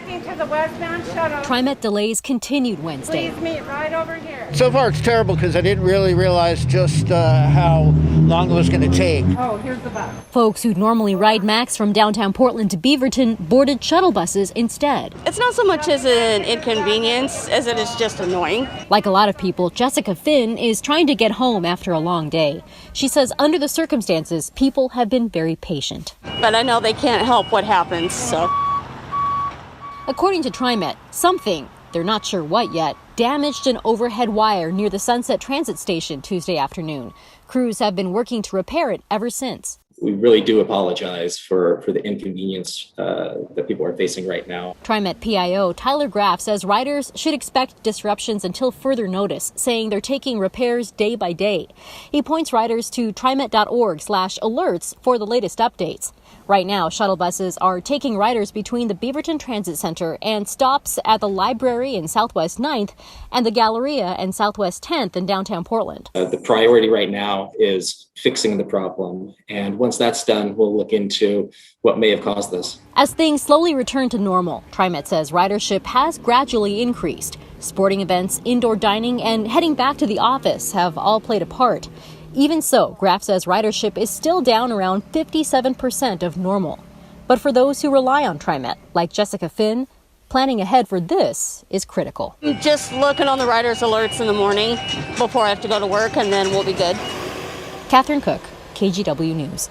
speaking to the westbound shuttle. TriMet delays continued Wednesday. Please meet right over here. So far, it's terrible because I didn't really realize just how long it was going to take. Oh, here's the bus. Folks who'd normally ride Max from downtown Portland to Beaverton boarded shuttle buses instead. It's not so much as an inconvenience as it is just annoying. Like a lot of people, Jessica Finn is trying to get home after a long day. She says under the circumstances, people have been very patient. But I know they can't help what happens, so. According to TriMet, something, they're not sure what yet, damaged an overhead wire near the Sunset Transit Station Tuesday afternoon. Crews have been working to repair it ever since. We really do apologize for the inconvenience that people are facing right now. TriMet PIO Tyler Graff says riders should expect disruptions until further notice, saying they're taking repairs day by day. He points riders to trimet.org/alerts for the latest updates. Right now, shuttle buses are taking riders between the Beaverton Transit Center and stops at the Library in Southwest 9th and the Galleria and Southwest 10th in downtown Portland. The priority right now is fixing the problem. And once that's done, we'll look into what may have caused this. As things slowly return to normal, TriMet says ridership has gradually increased. Sporting events, indoor dining, and heading back to the office have all played a part. Even so, Graff says ridership is still down around 57% of normal. But for those who rely on TriMet, like Jessica Finn, planning ahead for this is critical. I'm just looking on the riders' alerts in the morning before I have to go to work, and then we'll be good. Catherine Cook, KGW News.